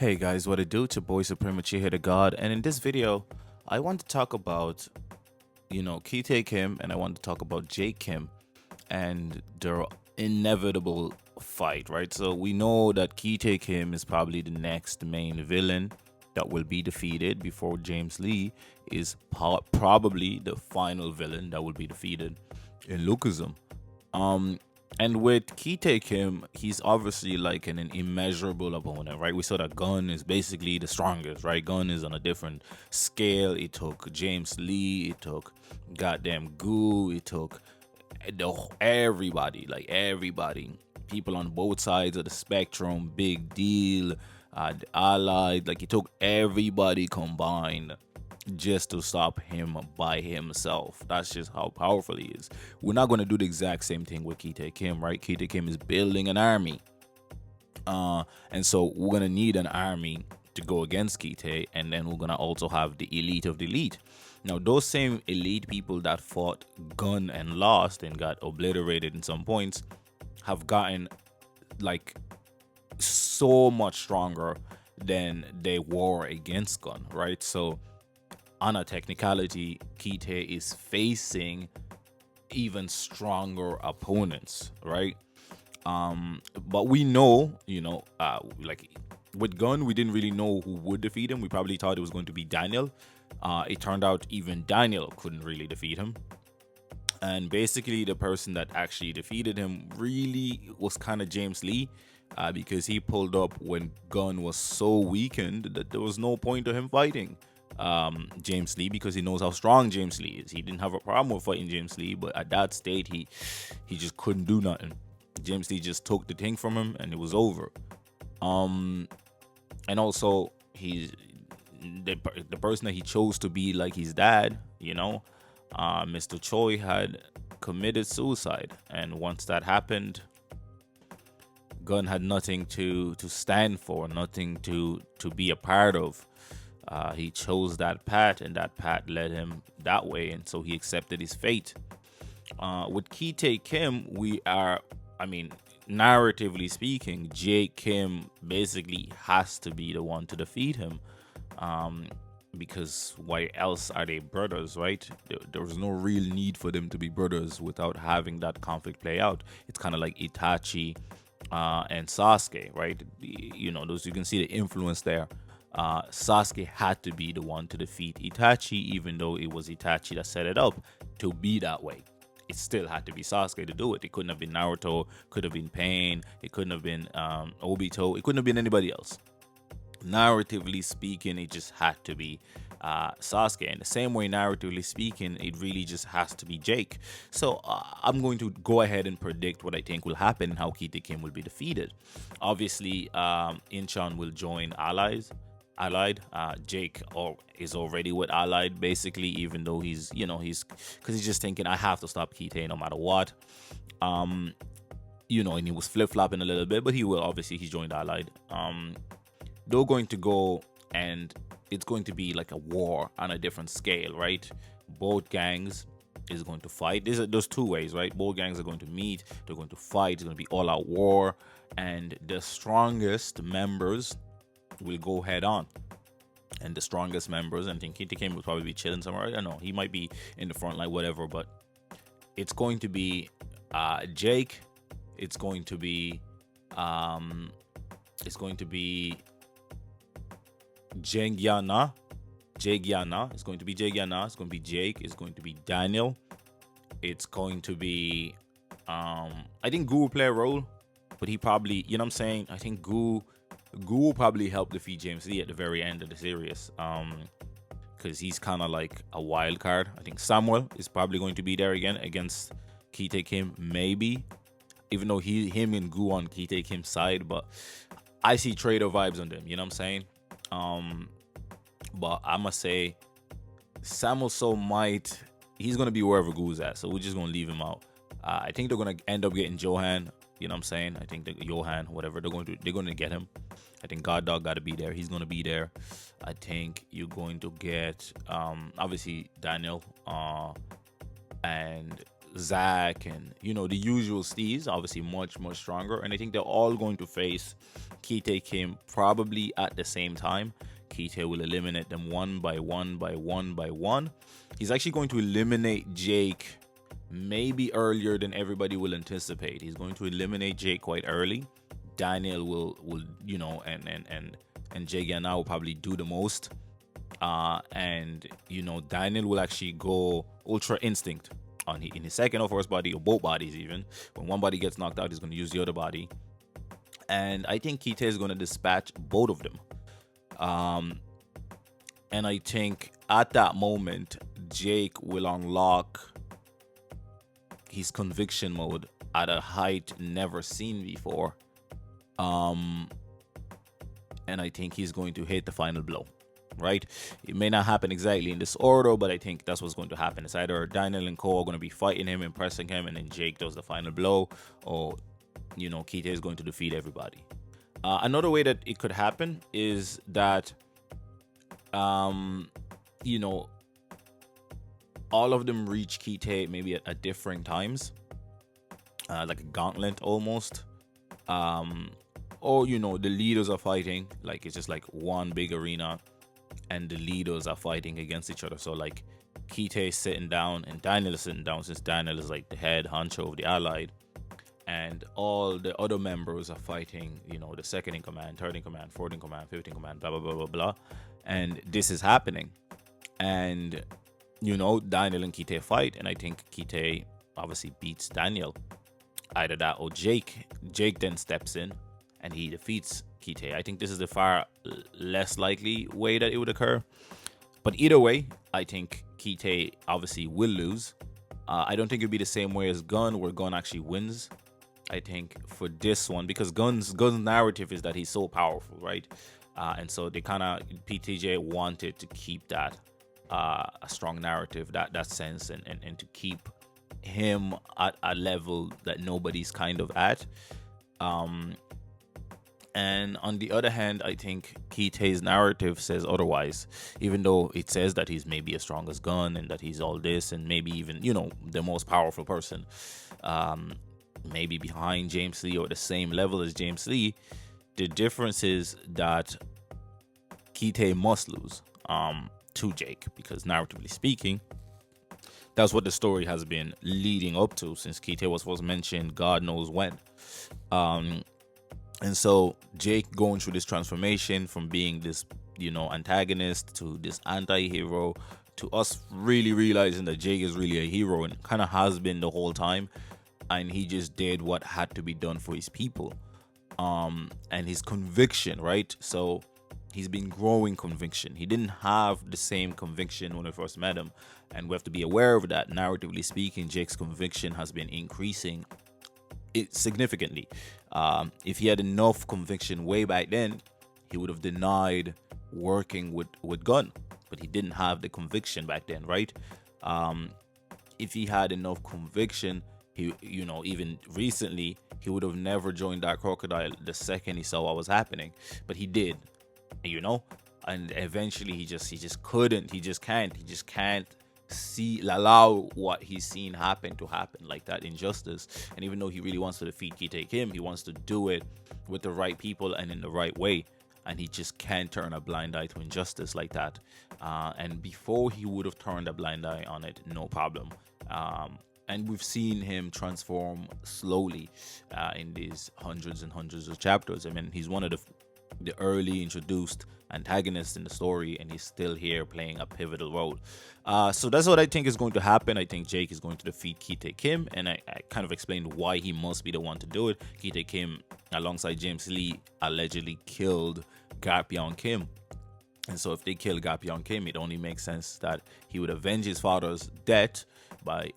Hey guys, what it do? It's your boy Supreme Uchiha the God, and in this video, I want to talk about, Kitae Kim, and I want to talk about Jake Kim and their inevitable fight, right? So we know that Kitae Kim is probably the next main villain that will be defeated before James Lee is probably the final villain that will be defeated in Lucasm. Um, and with Kitae Kim, he's obviously like an immeasurable opponent, right? We saw that Gun is basically the strongest, right? Gun is on a different scale. It took James Lee, it took goddamn Goo, it took everybody, like everybody, people on both sides of the spectrum, big deal, the allied, like it took everybody combined just to stop him by himself. That's just how powerful he is. We're not going to do the exact same thing with Kitae Kim, right? Kitae Kim is building an army. And so we're going to need an army to go against Kitae, and then we're going to also have the elite of the elite. Now, those same elite people that fought Gun and lost and got obliterated in some points have gotten like so much stronger than they were against Gun, right? So on a technicality, Kitae is facing even stronger opponents, right? But we know, like with Gun, we didn't really know who would defeat him. We probably thought it was going to be Daniel. It turned out even Daniel couldn't really defeat him. And basically, the person that actually defeated him really was kind of James Lee, because he pulled up when Gun was so weakened that there was no point to him fighting James Lee, because he knows how strong James Lee is. He didn't have a problem with fighting James Lee, but at that state, he just couldn't do nothing. James Lee just took the thing from him, and it was over. And also, he's the person that he chose to be like his dad, Mr. Choi had committed suicide, and once that happened, Gun had nothing to stand for, nothing to be a part of. He chose that path, and that path led him that way, and so he accepted his fate. With Kitae Kim, narratively speaking, Jake Kim basically has to be the one to defeat him, because why else are they brothers, right? There was no real need for them to be brothers without having that conflict play out. It's kind of like Itachi and Sasuke, right? Those, you can see the influence there. Sasuke had to be the one to defeat Itachi, even though it was Itachi that set it up to be that way. It still had to be Sasuke to do it. It couldn't have been Naruto, could have been Pain, it couldn't have been Obito, it couldn't have been anybody else. Narratively speaking, it just had to be Sasuke. And the same way, narratively speaking, it really just has to be Jake. So I'm going to go ahead and predict what I think will happen and how Kitae Kim will be defeated. Obviously, Incheon will join Allied. Jake is already with Allied, basically, even though he's because he's just thinking, I have to stop Kitae no matter what. And he was flip-flopping a little bit, but he's joined Allied. They're going to go, and it's going to be like a war on a different scale, right? Both gangs is going to fight. There's two ways, right? Both gangs are going to meet, they're going to fight, it's going to be all-out war, and the strongest members will go head on. And the strongest members, and I think Kitae Kim will probably be chilling somewhere. I don't know, he might be in the front line, whatever, but it's going to be Jake, it's going to be Jegyana. It's going to be Jegyana. It's going to be Jake. It's going to be Daniel. It's going to be I think Gu will play a role, but he probably, I think Gu will probably help defeat James Lee at the very end of the series, because he's kind of like a wild card. I think Samuel is probably going to be there again against Kitae Kim, maybe, even though him and Gu on Kitae Kim's side, but I see trader vibes on them, but I must say Samuel he's gonna be wherever Gu's at, so we're just gonna leave him out. I think they're gonna end up getting Johan. I think that Johan, whatever, they're gonna get him. I think God Dog gotta be there. He's gonna be there. I think you're going to get obviously Daniel and Zach, and the usual steeds, obviously much stronger. And I think they're all going to face Kitae Kim probably at the same time. Kitae will eliminate them one by one by one by one. He's actually going to eliminate Jake maybe earlier than everybody will anticipate. He's going to eliminate Jake quite early. Daniel will and Jake and I will probably do the most. And Daniel will actually go Ultra Instinct in his second or first body, or both bodies even. When one body gets knocked out, he's going to use the other body. And I think Kitae is going to dispatch both of them. And I think at that moment, Jake will unlock his conviction mode at a height never seen before. And I think he's going to hit the final blow. Right? It may not happen exactly in this order, but I think that's what's going to happen. It's either Daniel and Cole are going to be fighting him, impressing him, and then Jake does the final blow, or Kitae is going to defeat everybody. Another way that it could happen is that all of them reach Kitae maybe at different times, like a gauntlet almost. Or the leaders are fighting, like it's just like one big arena, and the leaders are fighting against each other. So like Kitae is sitting down and Daniel is sitting down, since Daniel is like the head honcho of the Allied, and all the other members are fighting, the second in command, third in command, fourth in command, fifth in command, blah blah blah blah blah. And this is happening, and Daniel and Kitae fight, and I think Kitae obviously beats Daniel. Either that or Jake then steps in and he defeats Kitae. I think this is the far less likely way that it would occur. But either way, I think Kitae obviously will lose. I don't think it'll be the same way as Gun, where Gun actually wins. I think for this one, because Gun's narrative is that he's so powerful, right? And so they kind of, PTJ wanted to keep that a strong narrative, that sense, and to keep him at a level that nobody's kind of at. And on the other hand, I think Kitae's narrative says otherwise, even though it says that he's maybe as strong as Gun and that he's all this and maybe even, the most powerful person, maybe behind James Lee or the same level as James Lee. The difference is that Kitae must lose to Jake, because narratively speaking, that's what the story has been leading up to since Kitae was first mentioned God knows when. And so Jake going through this transformation from being this, antagonist to this anti-hero, to us really realizing that Jake is really a hero and kind of has been the whole time. And he just did what had to be done for his people. And his conviction, right? So he's been growing conviction. He didn't have the same conviction when we first met him. And we have to be aware of that. Narratively speaking, Jake's conviction has been increasing significantly. If he had enough conviction way back then, he would have denied working with Gun, but he didn't have the conviction back then, right? If he had enough conviction, he, even recently, he would have never joined that crocodile the second he saw what was happening, but he did, and eventually he just couldn't, he just can't allow what he's seen happen, like that injustice. And even though he really wants to defeat Kitae Kim, he wants to do it with the right people and in the right way, and he just can't turn a blind eye to injustice like that. And before he would have turned a blind eye on it, no problem. And we've seen him transform slowly in these hundreds and hundreds of chapters. I mean, he's one of the early introduced antagonists in the story, and he's still here playing a pivotal role. So that's what I think is going to happen. I think Jake is going to defeat Kitae Kim, and I kind of explained why he must be the one to do it. Kitae Kim, alongside James Lee, allegedly killed Gapyeon Kim. And so if they kill Gapyeon Kim, it only makes sense that he would avenge his father's death by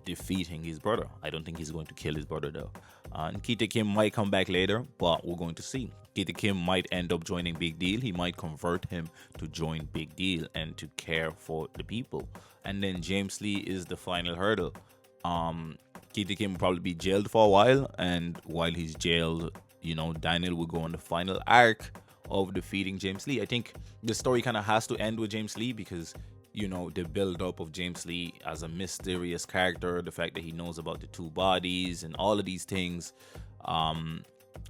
defeating his brother. I don't think he's going to kill his brother though. And Kitae Kim might come back later, but we're going to see. Kitae Kim might end up joining Big Deal. He might convert him to join Big Deal and to care for the people. And then James Lee is the final hurdle. Kitae Kim will probably be jailed for a while, and while he's jailed, Daniel will go on the final arc of defeating James Lee. I think the story kind of has to end with James Lee because you know, the build up of James Lee as a mysterious character, the fact that he knows about the two bodies and all of these things,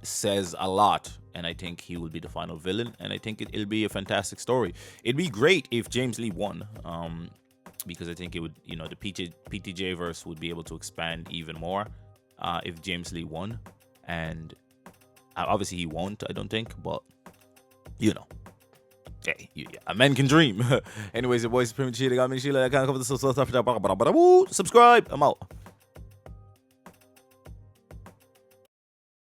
says a lot. And I think he will be the final villain, and I think it'll be a fantastic story. It'd be great if James Lee won, because I think it would, you know, the PTJ verse would be able to expand even more if James Lee won. And obviously he won't, I don't think, but you know, hey, a man can dream. Anyways, your boy Supreme Cheetah got me Sheila. I can't cover the subscribe. I'm out.